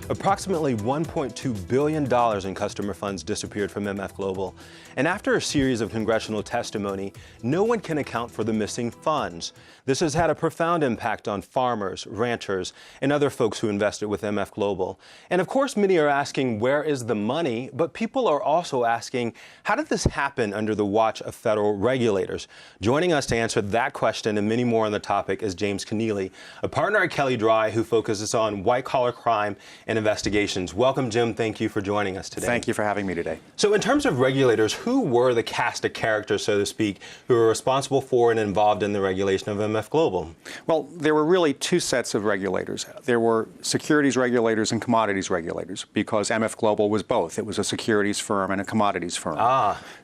Approximately $1.2 billion in customer funds disappeared from MF Global. And after a series of congressional testimony, no one can account for the missing funds. This has had a profound impact on farmers, ranchers, and other folks who invested with MF Global. And of course, many are asking, where is the money? But people are also asking, how did this happen under the watch of federal regulators? Joining us to answer that question and many more on the topic is James Keneally, a partner at Kelley Drye who focuses on white-collar crime and investigations. Welcome, Jim. Thank you for joining us today. Thank you for having me today. So in terms of regulators, who were the cast of characters, so to speak, who were responsible for and involved in the regulation of MF Global? Well, there were really two sets of regulators. There were securities regulators and commodities regulators, because MF Global was both. It was a securities firm and a commodities firm.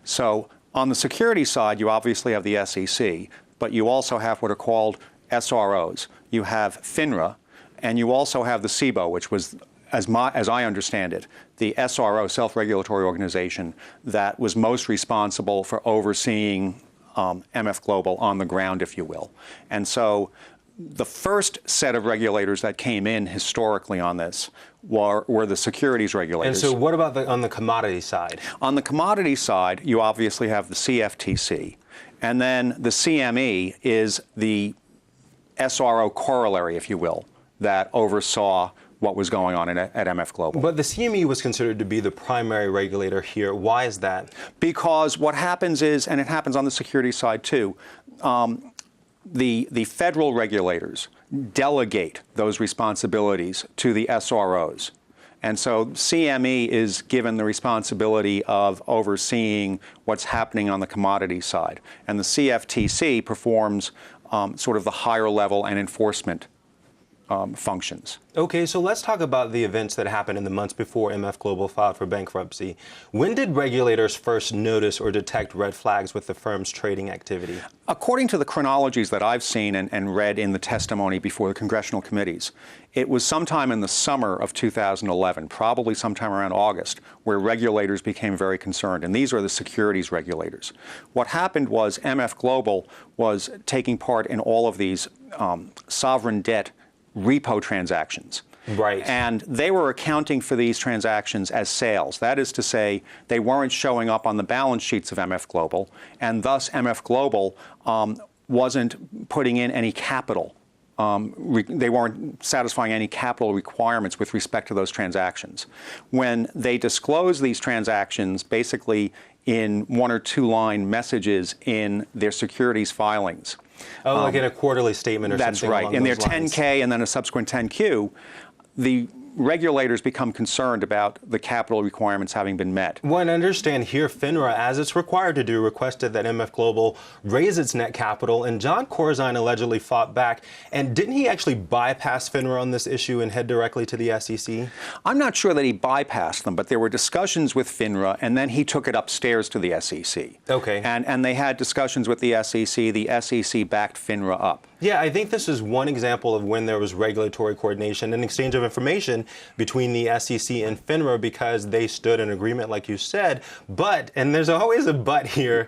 So on the securities side, you obviously have the SEC, but you also have what are called SROs. You have FINRA, and you also have the SIBO, which was, as I understand it, the SRO, self-regulatory organization, that was most responsible for overseeing MF Global on the ground, if you will. And so the first set of regulators that came in historically on this were the securities regulators. And so what about on the commodity side? On the commodity side, you obviously have the CFTC. And then the CME is the SRO corollary, if you will, that oversaw what was going on at MF Global. But the CME was considered to be the primary regulator here. Why is that? Because what happens is, and it happens on the security side too, the federal regulators delegate those responsibilities to the SROs. And so CME is given the responsibility of overseeing what's happening on the commodity side. And the CFTC performs sort of the higher level and enforcement functions. Okay, so let's talk about the events that happened in the months before MF Global filed for bankruptcy. When did regulators first notice or detect red flags with the firm's trading activity? According to the chronologies that I've seen and read in the testimony before the congressional committees, it was sometime in the summer of 2011, probably sometime around August, where regulators became very concerned. And these are the securities regulators. What happened was MF Global was taking part in all of these sovereign debt repo transactions. Right. And they were accounting for these transactions as sales. That is to say, they weren't showing up on the balance sheets of MF Global, and thus MF Global wasn't putting in any capital. They weren't satisfying any capital requirements with respect to those transactions. When they disclosed these transactions, basically in one or two line messages in their securities filings. Oh, like in a quarterly statement or something. That's right. In their 10K and then a subsequent 10Q, the regulators become concerned about the capital requirements having been met. Well, and understand here, FINRA, as it's required to do, requested that MF Global raise its net capital, and John Corzine allegedly fought back. And didn't he actually bypass FINRA on this issue and head directly to the SEC? I'm not sure that he bypassed them, but there were discussions with FINRA, and then he took it upstairs to the SEC. Okay. And they had discussions with the SEC. The SEC backed FINRA up. Yeah, I think this is one example of when there was regulatory coordination and exchange of information between the SEC and FINRA, because they stood in agreement, like you said. But, and there's always a but here,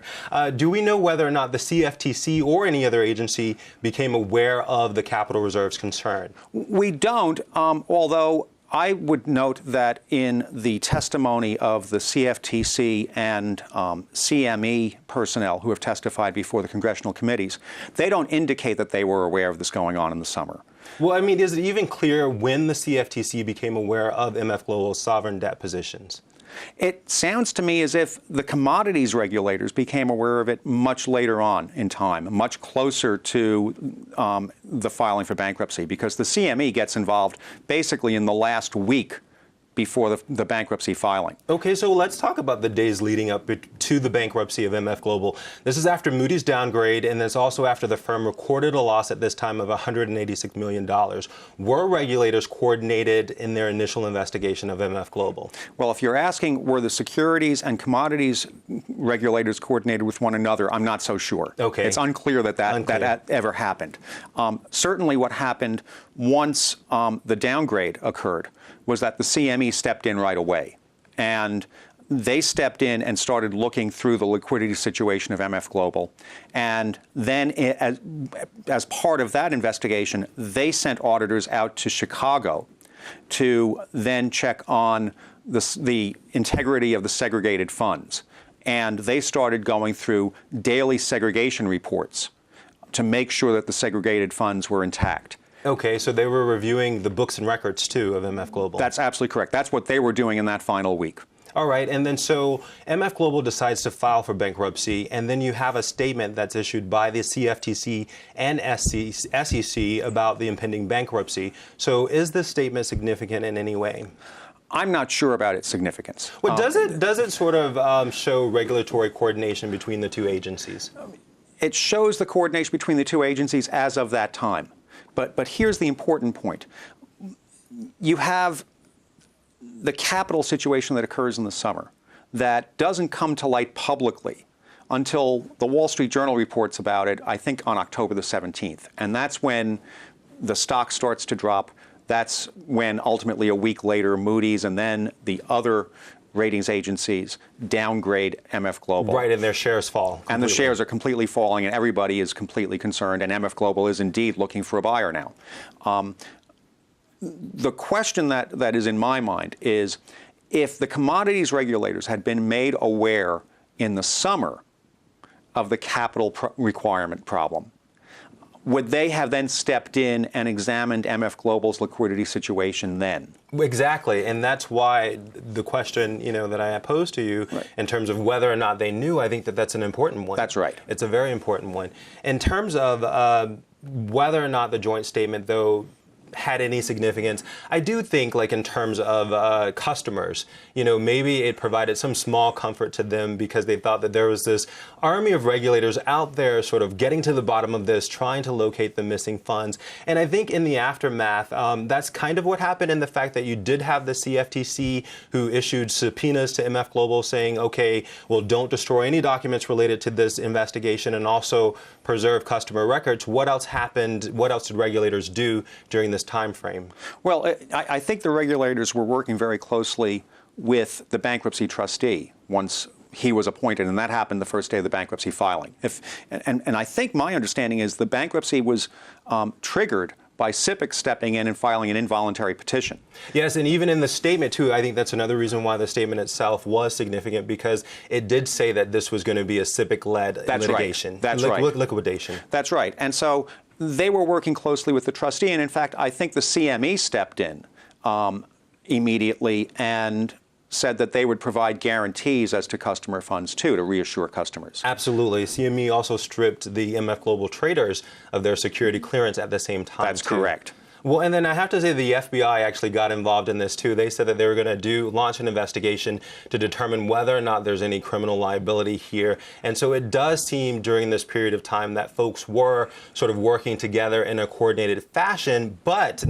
do we know whether or not the CFTC or any other agency became aware of the capital reserves concern? We don't, although I would note that in the testimony of the CFTC and CME personnel who have testified before the congressional committees, they don't indicate that they were aware of this going on in the summer. Well, I mean, is it even clear when the CFTC became aware of MF Global's sovereign debt positions? It sounds to me as if the commodities regulators became aware of it much later on in time, much closer to the filing for bankruptcy, because the CME gets involved basically in the last week before the bankruptcy filing. Okay, so let's talk about the days leading up to the bankruptcy of MF Global. This is after Moody's downgrade, and it's also after the firm recorded a loss at this time of $186 million. Were regulators coordinated in their initial investigation of MF Global? Well, if you're asking were the securities and commodities regulators coordinated with one another, I'm not so sure. Okay. It's unclear that ever happened. Certainly what happened once the downgrade occurred was that the CME stepped in right away. And they stepped in and started looking through the liquidity situation of MF Global. And then as part of that investigation, they sent auditors out to Chicago to then check on the integrity of the segregated funds. And they started going through daily segregation reports to make sure that the segregated funds were intact. Okay, so they were reviewing the books and records, too, of MF Global. That's absolutely correct. That's what they were doing in that final week. All right, and then so MF Global decides to file for bankruptcy, and then you have a statement that's issued by the CFTC and SEC about the impending bankruptcy. So is this statement significant in any way? I'm not sure about its significance. Well, does it sort of show regulatory coordination between the two agencies? It shows the coordination between the two agencies as of that time. But here's the important point. You have the capital situation that occurs in the summer that doesn't come to light publicly until the Wall Street Journal reports about it, I think, on October the 17th. And that's when the stock starts to drop. That's when ultimately a week later Moody's and then the other ratings agencies downgrade MF Global. Right, and their shares fall completely. And the shares are completely falling, and everybody is completely concerned, and MF Global is indeed looking for a buyer now. The question that is in my mind is, if the commodities regulators had been made aware in the summer of the capital requirement problem, would they have then stepped in and examined MF Global's liquidity situation then? Exactly, and that's why the question, that I posed to you in terms of whether or not they knew, I think that's an important one. That's right. It's a very important one. In terms of whether or not the joint statement, though, had any significance, I do think, like in terms of customers, maybe it provided some small comfort to them because they thought that there was this army of regulators out there sort of getting to the bottom of this, trying to locate the missing funds. And I think in the aftermath, that's kind of what happened in the fact that you did have the CFTC who issued subpoenas to MF Global saying, okay, well, don't destroy any documents related to this investigation and also preserve customer records. What else happened? What else did regulators do during this time frame? Well, I think the regulators were working very closely with the bankruptcy trustee once he was appointed, and that happened the first day of the bankruptcy filing. And I think my understanding is the bankruptcy was triggered by SIPC stepping in and filing an involuntary petition. Yes, and even in the statement, too, I think that's another reason why the statement itself was significant, because it did say that this was going to be a SIPC-led litigation. That's right. Liquidation. That's right. And so they were working closely with the trustee, and in fact, I think the CME stepped in immediately and said that they would provide guarantees as to customer funds, too, to reassure customers. Absolutely. CME also stripped the MF Global traders of their security clearance at the same time. That's correct. Well, and then I have to say the FBI actually got involved in this, too. They said that they were going to launch an investigation to determine whether or not there's any criminal liability here. And so it does seem during this period of time that folks were sort of working together in a coordinated fashion. But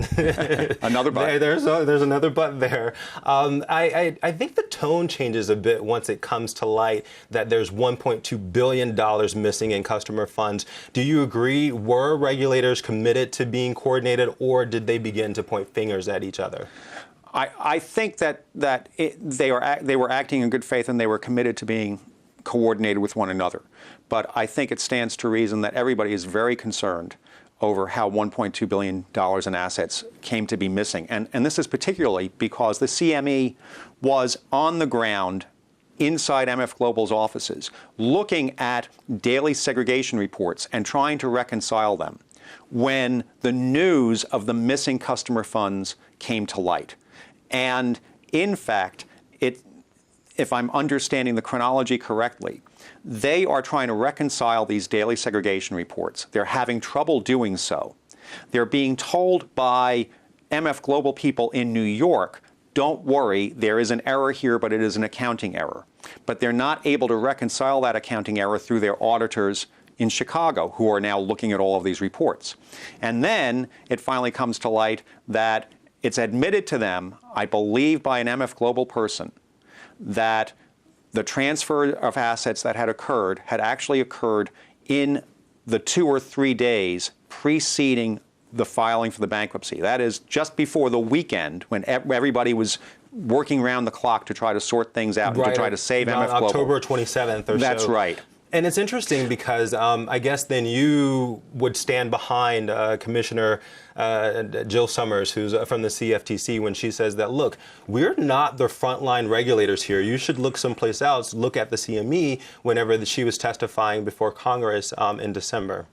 another but. There's another but there. I think the tone changes a bit once it comes to light that there's $1.2 billion missing in customer funds. Do you agree? Were regulators committed to being coordinated, or did they begin to point fingers at each other? I think that they were acting in good faith and they were committed to being coordinated with one another. But I think it stands to reason that everybody is very concerned over how $1.2 billion in assets came to be missing. And this is particularly because the CME was on the ground inside MF Global's offices, looking at daily segregation reports and trying to reconcile them when the news of the missing customer funds came to light. And in fact, if I'm understanding the chronology correctly, they are trying to reconcile these daily segregation reports. They're having trouble doing so. They're being told by MF Global people in New York, don't worry, there is an error here, but it is an accounting error. But they're not able to reconcile that accounting error through their auditors in Chicago, who are now looking at all of these reports. And then it finally comes to light that it's admitted to them, I believe by an MF Global person, that the transfer of assets that had actually occurred in the 2 or 3 days preceding the filing for the bankruptcy. That is just before the weekend when everybody was working around the clock to try to sort things out and to try to save MF Global. October 27th or so. That's right. And it's interesting because I guess then you would stand behind Commissioner Jill Summers, who's from the CFTC, when she says that, look, we're not the frontline regulators here. You should look someplace else. Look at the CME whenever she was testifying before Congress in December.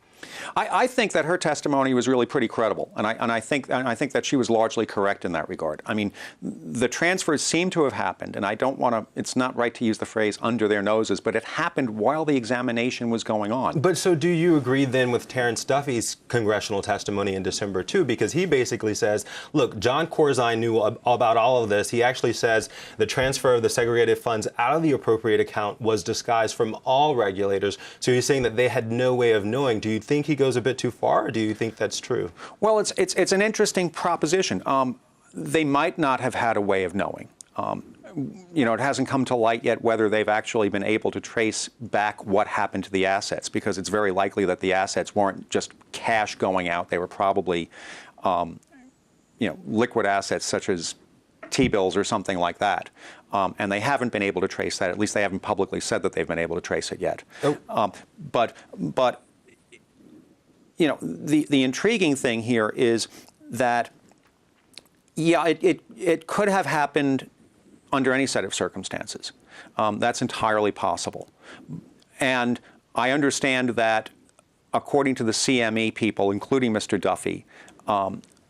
I think that her testimony was really pretty credible, and I think that she was largely correct in that regard. I mean, the transfers seem to have happened, and I don't want to. It's not right to use the phrase "under their noses," but it happened while the examination was going on. But so, do you agree then with Terrence Duffy's congressional testimony in December too? Because he basically says, "Look, John Corzine knew about all of this. He actually says the transfer of the segregated funds out of the appropriate account was disguised from all regulators." So he's saying that they had no way of knowing. Do you think he goes a bit too far, or do you think that's true? Well, it's an interesting proposition. They might not have had a way of knowing. You know, it hasn't come to light yet whether they've actually been able to trace back what happened to the assets, because it's very likely that the assets weren't just cash going out. They were probably, liquid assets such as T-bills or something like that. And they haven't been able to trace that. At least they haven't publicly said that they've been able to trace it yet. Oh. But you know, the intriguing thing here is that, yeah, it could have happened under any set of circumstances. That's entirely possible. And I understand that, according to the CME people, including Mr. Duffy,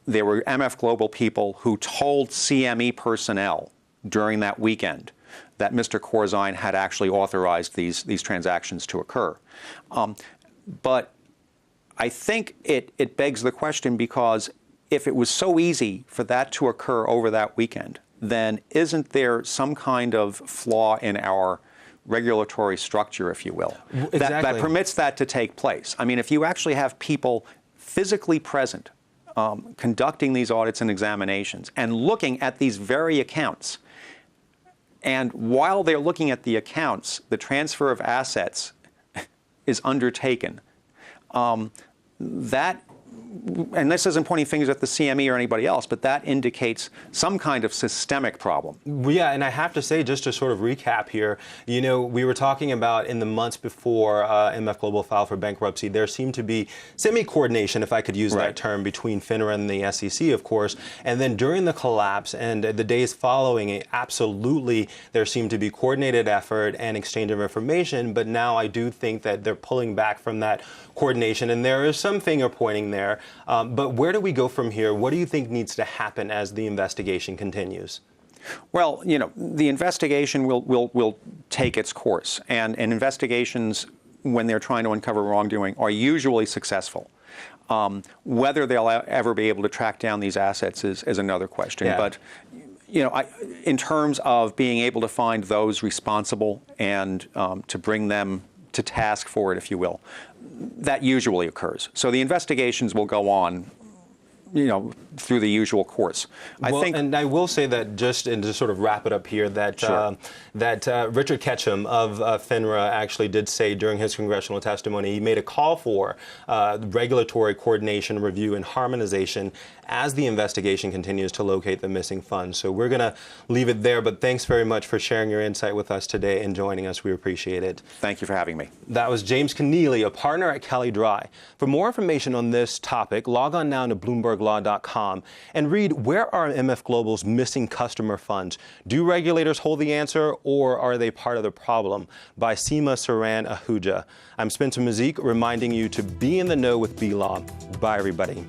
there were MF Global people who told CME personnel during that weekend that Mr. Corzine had actually authorized these transactions to occur. But I think it begs the question, because if it was so easy for that to occur over that weekend, then isn't there some kind of flaw in our regulatory structure, if you will, that permits that to take place? I mean, if you actually have people physically present conducting these audits and examinations and looking at these very accounts, and while they're looking at the accounts, the transfer of assets is undertaken, that, and this isn't pointing fingers at the CME or anybody else, but that indicates some kind of systemic problem. Yeah, and I have to say, just to sort of recap here, you know, we were talking about in the months before MF Global filed for bankruptcy, there seemed to be semi-coordination, if I could use that term, between FINRA and the SEC, of course. And then during the collapse and the days following it, absolutely, there seemed to be coordinated effort and exchange of information. But now I do think that they're pulling back from that coordination, and there is some finger pointing there. But where do we go from here? What do you think needs to happen as the investigation continues? Well, you know, the investigation will take its course, and investigations, when they're trying to uncover wrongdoing, are usually successful. Whether they'll ever be able to track down these assets is another question. Yeah. But you know, in terms of being able to find those responsible and to bring them to task for it, if you will, that usually occurs. So the investigations will go on, you know, through the usual course. And I will say that, just and to sort of wrap it up here, that Richard Ketchum of FINRA actually did say during his congressional testimony, he made a call for regulatory coordination, review, and harmonization as the investigation continues to locate the missing funds. So we're going to leave it there, but thanks very much for sharing your insight with us today and joining us. We appreciate it. Thank you for having me. That was James Keneally, a partner at Kelley Drye. For more information on this topic, log on now to BloombergLaw.com and read, where are MF Global's missing customer funds? Do regulators hold the answer, or are they part of the problem? By Seema Saran Ahuja. I'm Spencer Mazyck, reminding you to be in the know with B-Law. Bye, everybody.